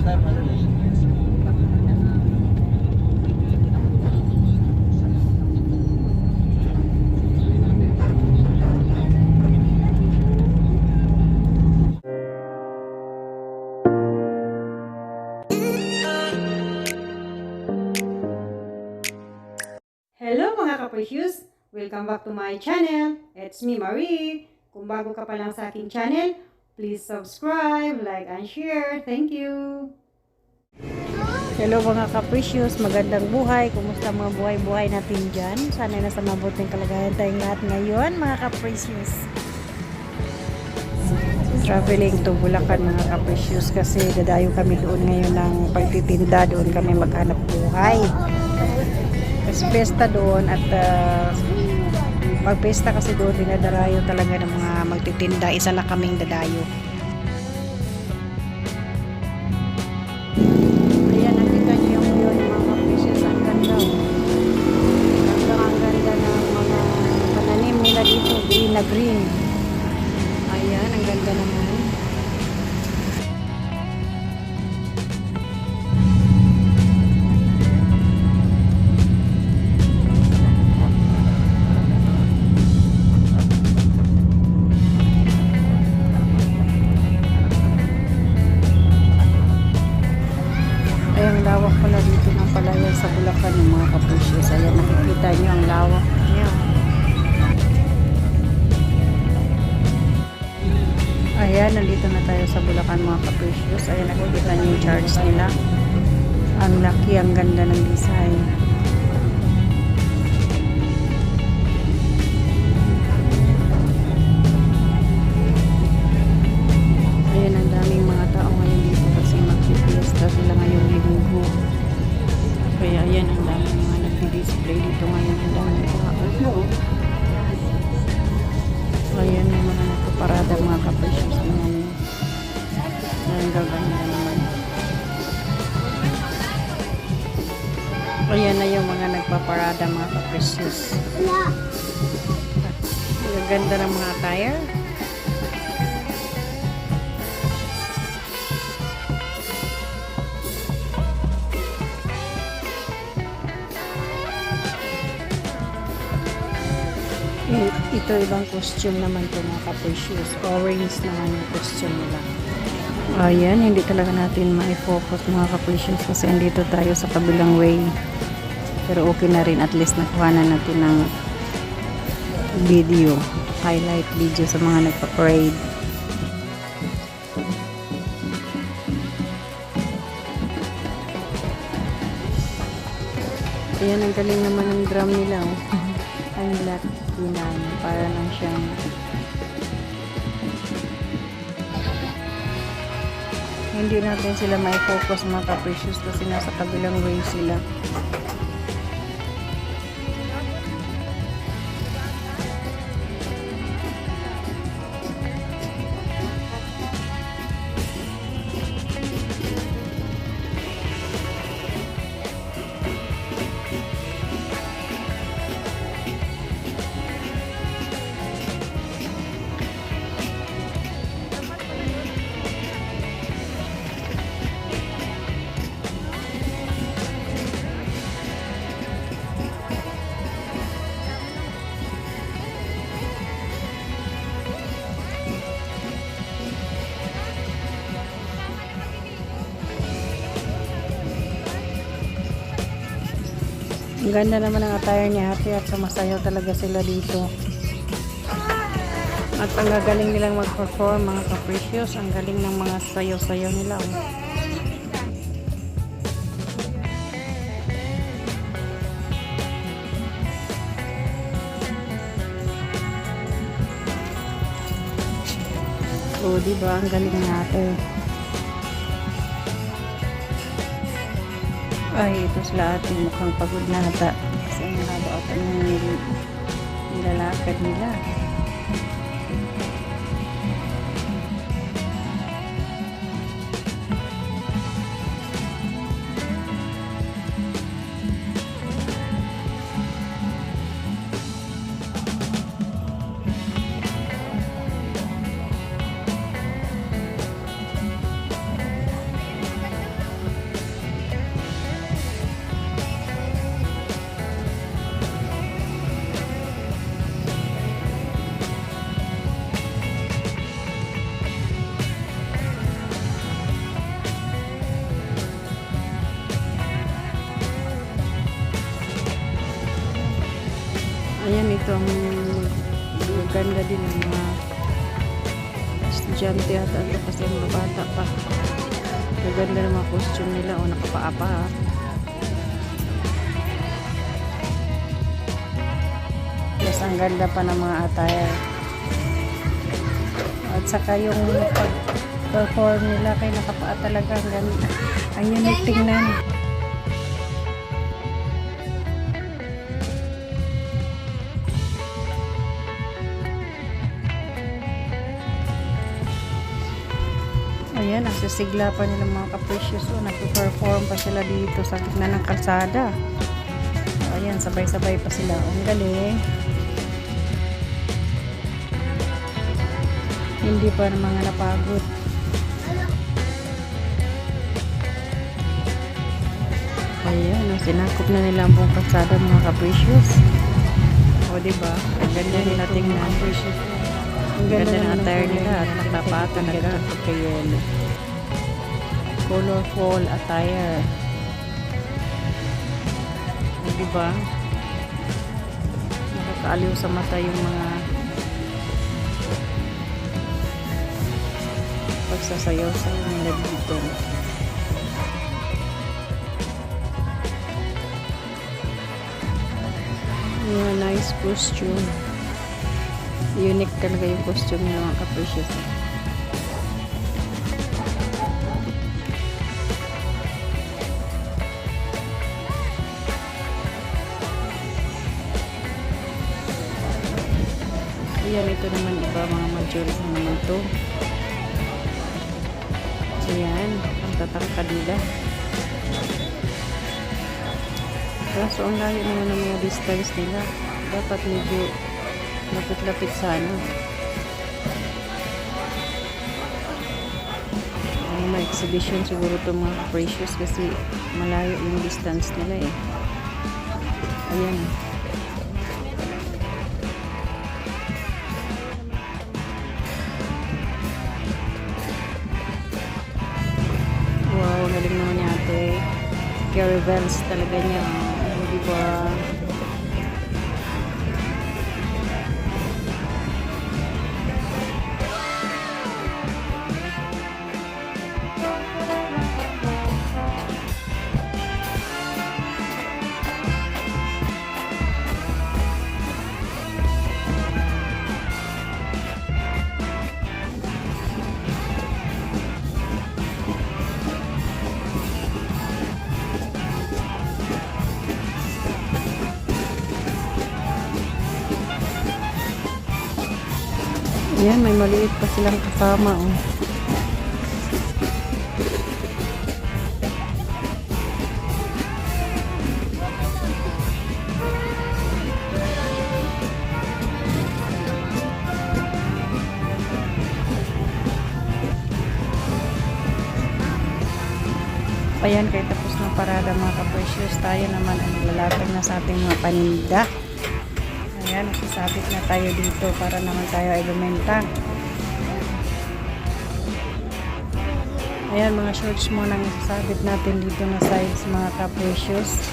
Hello mga ka-precious! Welcome back to my channel. It's me, Marie. Kung bago ka pa lang sa aking channel, please subscribe, like, and share. Thank you! Hello mga ka-precious! Magandang buhay! Kumusta mga buhay-buhay natin dyan? Sana nasa mabuting kalagayan tayong lahat ngayon mga ka-precious. Traveling to Bulacan mga ka-precious kasi dadayo kami doon ngayon ng pagtitinda. Doon kami maghanap buhay. Kasi pesta doon at pagpesta kasi doon dinadarayo talaga ng mga magtitinda. Isa na kaming dadayo. Ayan, nakita niyo yung view ng mga kaprisyon. Ang ganda. Ang ganda ng mga pananim nila dito. Green na green. Ayan, ang ganda naman. Ang lawak pala dito ng palayan sa Bulacan ng mga ka-precious. Ayan, nakikita nyo ang lawak niya. Ayan, nandito na tayo sa Bulacan mga ka-precious. Ayan, nakikita nyo yung charts nila. Ang laki, ang ganda ng design. Ayan, ang daming mga tao ngayon dito kasi magpipiesta sila ngayong linggo. Kaya ayan, ang daming mga nagdi-display dito ngayon. Ang daming tao. Ayan, may mga nagpaparada mga ka-precious naman. Ang gaganda naman. Ayan na yung mga nagpaparada mga ka-precious. Ang ganda ng mga attire. Ito ibang costume naman ito mga ka-precious. Orange naman yung costume nila. Ayan, hindi talaga natin ma-focus mga ka-precious kasi andito tayo sa kabilang way. Pero okay na rin, at least nakuha na natin ng video, highlight video sa mga nagpa-parade. Ayan, ang galing naman ng drum nila. Ang laki na, para lang siyang hindi natin sila may focus mga ka-precious kasi nasa kabilang way sila. Ang ganda naman ang attire niya, ate, at sumasayaw talaga sila dito. At ang gagaling nilang mag-perform mga ka-precious. Ang galing ng mga sayaw-sayaw nila. Oh, diba? Ang galing natin. Ay, ito sila ate, mukhang pagod na ata. Kasi ang haba ata ng nilalakad nila. dito ang ganda din ng mga estudyante at ano kasi mga bata pa. Ganda ng mga costume nila o nakapaapa ha. Yes, ang ganda pa ng mga attire. At saka yung pag-perform nila kay nakapaa talaga ang ganda. Ang unique tingnan. Ayan, nagsisigla pa nila mga Capricious. Nagpo-perform pa sila dito sa gitna ng kalsada. Ayan, sabay-sabay pa sila. Ang galing. Hindi pa ng mga napagod. Ayan, sinakop na nila ang buong kalsada mga Capricious. O, diba? Ang ganda nila tingnan. Ang ganda ng attire nila at nakapata talaga pagka-yellow. Colorful attire. O, diba? Nakakaaliw sa mata yung mga pagsasayaw sa nila dito. Yeah, nice costume. Unique talaga yung costume ng mga Capricious. Ayan, ito naman iba mga majority naman to. So yan, ang tatangkad nila. Kaso ang layo naman ng mga distance nila. Dapat medyo lapit-lapit sana. Ay, may exhibition siguro itong mga Capricious kasi malayo yung distance nila eh. Ayan. Wow, galing naman ni ate. Carrie Bells talaga niya. Diba? Ayan, may maliit pa silang kasama oh. Ayan, kaya tapos ng parada mga Capricious. Tayo naman ang lalapit na sa ating mga paninda. Ayan, nasasabit na tayo dito para naman tayo ay lumenta. Ayan, mga shorts muna ang nasasabit natin dito na sides mga Capricious.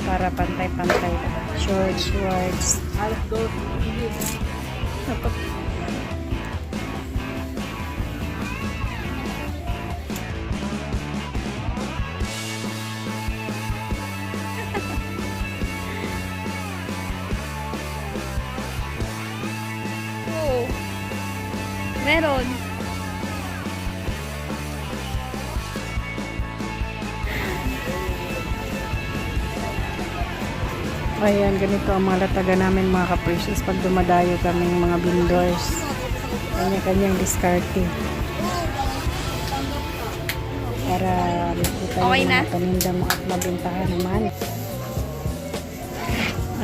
Para pantay-pantay. Shorts, shorts. Meron. Ayan, ganito ang mga lataga namin mga Capricious pag dumadayo kaming mga vendors. Kanya-kanyang diskarte. Para makita Okay yung na? mga paninda mo at mabentahan naman.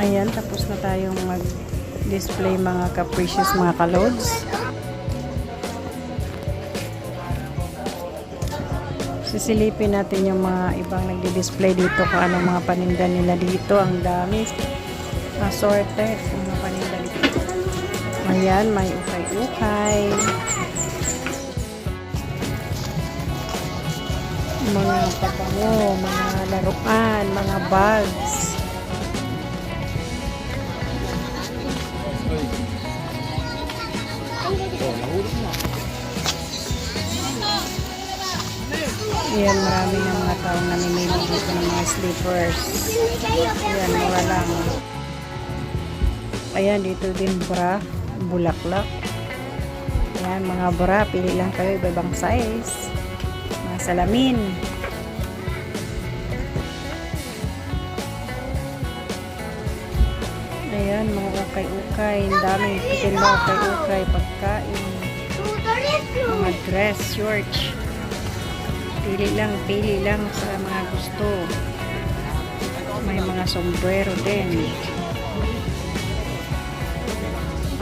Ayan, tapos na tayong mag-display mga Capricious mga kalods. Sisilipin natin yung mga ibang nagdi-display dito kung anong mga paninda nila dito. Ang dami. Assorted yung mga paninda dito. Ayan, may ukay-ukay. Mga pabango, mga laruan, mga bags. Ayan, marami ng mga taong namimili dito ng mga slippers. Ayan, mura lang. Ayan, dito din bra, bulaklak. Ayan, mga bra, pili lang kayo, iba-ibang size. Mga salamin. Ayan, mga ukay-ukay. Ang daming titinda ukay-ukay, pagkain. Mga dress, shorts. Pili lang sa mga gusto. May mga sombrero din.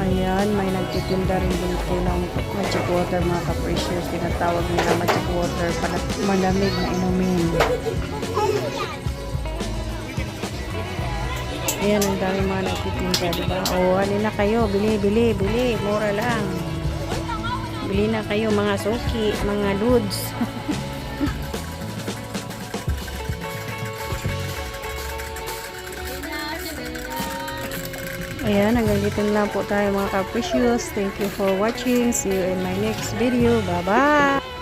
Ayan, may nagtitinda rin dito ng magic water, mga ka-precious. Tinatawag nila magic water, malamig na inumin. Ayan, ang dami mga nagtitinda, diba? O, alin na kayo, bili. Mura lang. Bili na kayo, mga suki, mga dudes. Ayan, hanggang dito na lang po tayo mga ka-precious. Thank you for watching. See you in my next video. Bye-bye!